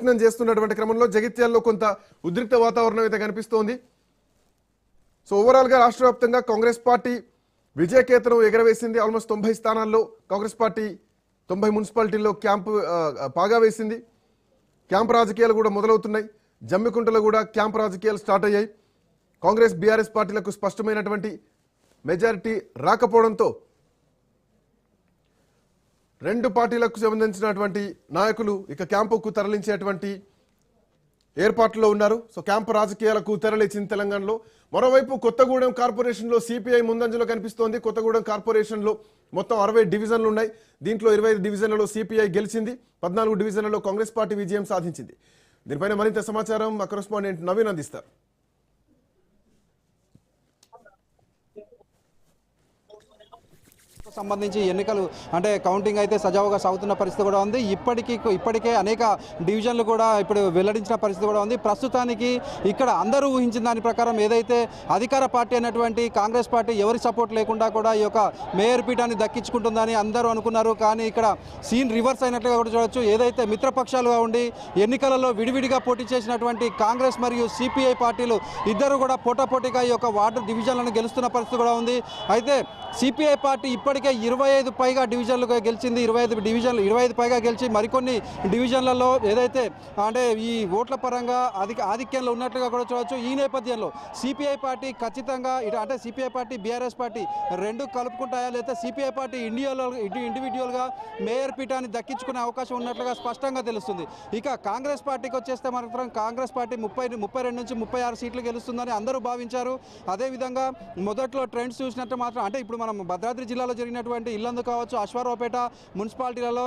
ప్రయత్నం చేస్తున్నటువంటి క్రమంలో జగిత్యాలలో కొంత ఉద్రిక్త వాతావరణం అయితే కనిపిస్తోంది. సో ఓవరాల్ గా రాష్ట్ర వ్యాప్తంగా కాంగ్రెస్ పార్టీ విజయకేతనం ఎగరవేసింది. ఆల్మోస్ట్ 90 స్థానాల్లో కాంగ్రెస్ పార్టీ 90 మున్సిపాలిటీల్లో పాగా వేసింది. క్యాంప్ రాజకీయాలు కూడా మొదలవుతున్నాయి. జమ్మికుంటలో కూడా క్యాంప్ రాజకీయాలు స్టార్ట్ అయ్యాయి. కాంగ్రెస్ బీఆర్ఎస్ పార్టీలకు స్పష్టమైనటువంటి మెజారిటీ రాకపోవడంతో రెండు పార్టీలకు సంబంధించినటువంటి నాయకులు ఇక క్యాంపుకు తరలించేటువంటి ఏర్పాట్లో ఉన్నారు. సో క్యాంపు రాజకీయాలకు తెరలేచింది తెలంగాణలో. మరోవైపు కొత్తగూడెం కార్పొరేషన్లో సిపిఐ ముందంజలో కనిపిస్తోంది. కొత్తగూడెం కార్పొరేషన్లో మొత్తం 60 డివిజన్లు ఉన్నాయి. దీంట్లో 25 డివిజన్లలో సిపిఐ గెలిచింది. 14 డివిజన్లలో కాంగ్రెస్ పార్టీ విజయం సాధించింది. దీనిపైన మరింత సమాచారం మా కరెస్పాండెంట్ నవీన్ అందిస్తారు. సంబంధించి ఎన్నికలు అంటే కౌంటింగ్ అయితే సజావుగా సాగుతున్న పరిస్థితి కూడా ఉంది. ఇప్పటికే అనేక డివిజన్లు కూడా ఇప్పుడు వెల్లడించిన పరిస్థితి కూడా ఉంది. ప్రస్తుతానికి ఇక్కడ అందరూ ఊహించిన దాని ప్రకారం ఏదైతే అధికార పార్టీ అయినటువంటి కాంగ్రెస్ పార్టీ ఎవరి సపోర్ట్ లేకుండా కూడా ఈ యొక్క మేయర్ పీఠాన్ని దక్కించుకుంటుందని అందరూ అనుకున్నారు. కానీ ఇక్కడ సీన్ రివర్స్ అయినట్లుగా కూడా చూడొచ్చు. ఏదైతే మిత్రపక్షాలుగా ఉండి ఎన్నికలలో విడివిడిగా పోటీ చేసినటువంటి కాంగ్రెస్ మరియు సిపిఐ పార్టీలు ఇద్దరు కూడా పోటాపోటీగా ఈ యొక్క వార్డు డివిజన్లను గెలుస్తున్న పరిస్థితి కూడా ఉంది. అయితే సిపిఐ పార్టీ ఇప్పటికే 25 పైగా డివిజన్లుగా గెలిచింది. 25 పైగా గెలిచి మరికొన్ని డివిజన్లలో ఏదైతే అంటే ఈ ఓట్ల పరంగా ఆధిక్యంలో ఉన్నట్లుగా కూడా చూడవచ్చు. ఈ నేపథ్యంలో సిపిఐ పార్టీ ఖచ్చితంగా అంటే సిపిఐ పార్టీ బీఆర్ఎస్ పార్టీ రెండు కలుపుకుంటాయా లేదా సిపిఐ పార్టీ ఇండివిజువల్గా మేయర్ పీఠాన్ని దక్కించుకునే అవకాశం ఉన్నట్లుగా స్పష్టంగా తెలుస్తుంది. ఇక కాంగ్రెస్ పార్టీకి వచ్చేస్తే మాత్రం కాంగ్రెస్ పార్టీ 32 నుంచి 36 సీట్లు గెలుస్తుందని అందరూ భావించారు. అదేవిధంగా మొదట్లో ట్రెండ్స్ చూసినట్టు మాత్రం అంటే ఇప్పుడు మనం భద్రాద్రి జిల్లాలో జరిగినటువంటి ఇల్లందు కావచ్చు, అశ్వారావుపేట మున్సిపాలిటీలలో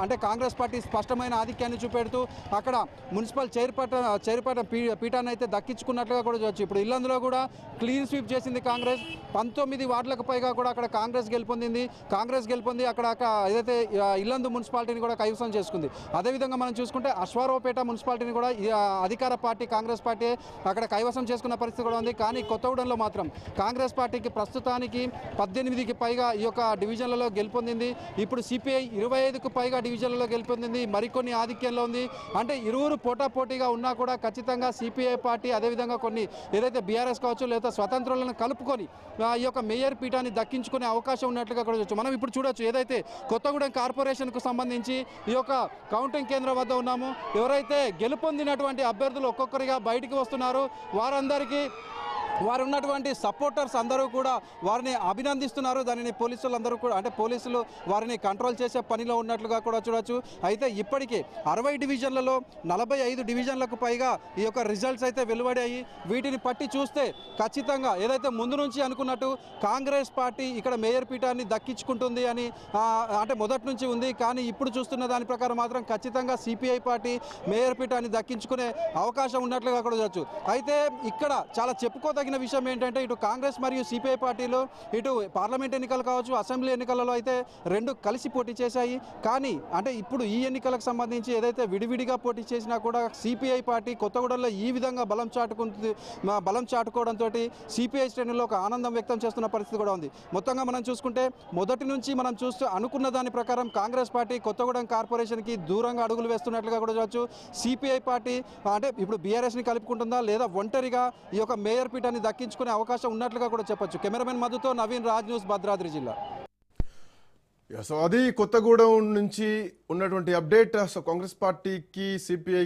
అంటే కాంగ్రెస్ పార్టీ స్పష్టమైన ఆధిక్యాన్ని చూపెడుతూ అక్కడ మున్సిపల్ చైర్పర్సన్ పీఠాన్ని అయితే దక్కించుకున్నట్లుగా కూడా చూడవచ్చు. ఇప్పుడు ఇల్లందులో కూడా క్లీన్ స్వీప్ చేసింది కాంగ్రెస్. 19 వార్డులకు పైగా కూడా అక్కడ కాంగ్రెస్ గెలుపొంది అక్కడ ఏదైతే ఇల్లందు మున్సిపాలిటీని కూడా కైవసం చేసుకుంది. అదేవిధంగా మనం చూసుకుంటే అశ్వారావుపేట మున్సిపాలిటీని కూడా అధికార పార్టీ కాంగ్రెస్ పార్టీ అక్కడ కైవసం చేసుకున్న పరిస్థితి కూడా ఉంది. కానీ కొత్తగూడెంలో మాత్రం కాంగ్రెస్ పార్టీకి ప్రస్తుతానికి 18కి పైగా ఈ యొక్క డివిజన్లలో గెలుపొందింది. ఇప్పుడు సిపిఐ 25కు పైగా డివిజన్లలో గెలుపొందింది. మరికొన్ని ఆధిక్యంలో ఉంది. అంటే ఇరువురు పోటాపోటీగా ఉన్నా కూడా ఖచ్చితంగా సిపిఐ పార్టీ అదేవిధంగా కొన్ని ఏదైతే బీఆర్ఎస్ కావచ్చు లేదా స్వతంత్రులను కలుపుకొని ఈ యొక్క మేయర్ పీఠాన్ని దక్కించుకునే అవకాశం ఉన్నట్లుగా కూడా చూడవచ్చు. మనం ఇప్పుడు చూడొచ్చు ఏదైతే కొత్తగూడెం కార్పొరేషన్కు సంబంధించి ఈ యొక్క కౌంటింగ్ కేంద్రం వద్ద ఉన్నాము. ఎవరైతే గెలుపొందినటువంటి అభ్యర్థులు ఒక్కొక్కరిగా బయటికి వస్తున్నారు వారందరికీ వారు ఉన్నటువంటి సపోర్టర్స్ అందరూ కూడా వారిని అభినందిస్తున్నారు. దానిని పోలీసులందరూ కూడా అంటే పోలీసులు వారిని కంట్రోల్ చేసే పనిలో ఉన్నట్లుగా కూడా చూడవచ్చు. అయితే ఇప్పటికే 60 డివిజన్లలో 45 డివిజన్లకు పైగా ఈ యొక్క రిజల్ట్స్ అయితే వెలువడాయి. వీటిని పట్టి చూస్తే ఖచ్చితంగా ఏదైతే ముందు నుంచి అనుకున్నట్టు కాంగ్రెస్ పార్టీ ఇక్కడ మేయర్ పీఠాన్ని దక్కించుకుంటుంది అని అంటే మొదటి నుంచి ఉంది. కానీ ఇప్పుడు చూస్తున్న దాని ప్రకారం మాత్రం ఖచ్చితంగా సిపిఐ పార్టీ మేయర్ పీఠాన్ని దక్కించుకునే అవకాశం ఉన్నట్లుగా కూడా చూడవచ్చు. అయితే ఇక్కడ చాలా చెప్పుకోదగిన విషయం ఏంటంటే ఇటు కాంగ్రెస్ మరియు సిపిఐ పార్టీలు ఇటు పార్లమెంట్ ఎన్నికలు కావచ్చు అసెంబ్లీ ఎన్నికలలో అయితే రెండు కలిసి పోటీ చేశాయి. కానీ అంటే ఇప్పుడు ఈ ఎన్నికలకు సంబంధించి ఏదైతే విడివిడిగా పోటీ చేసినా కూడా సిపిఐ పార్టీ కొత్తగూడెంలో ఈ విధంగా బలం చాటుకోవడంతో సిపిఐ శ్రేణుల్లో ఒక ఆనందం వ్యక్తం చేస్తున్న పరిస్థితి కూడా ఉంది. మొత్తంగా మనం చూసుకుంటే మొదటి నుంచి మనం అనుకున్న దాని ప్రకారం కాంగ్రెస్ పార్టీ కొత్తగూడెం కార్పొరేషన్కి దూరంగా అడుగులు వేస్తున్నట్లుగా కూడా చూడవచ్చు. సిపిఐ పార్టీ అంటే ఇప్పుడు బీఆర్ఎస్ని కలుపుకుంటుందా లేదా ఒంటరిగా ఈ యొక్క మేయర్ పీఠాన్ని దక్కించుకునే అవకాశం ఉన్నట్లుగా కూడా చెప్పొచ్చు. కెమెరామెన్ మధుతో నవీన్, రాజ్ న్యూస్, భద్రాద్రి జిల్లా. సో అది కొత్తగూడెం నుంచి ఉన్నటువంటి అప్డేట్. సో కాంగ్రెస్ పార్టీకి సిపిఐ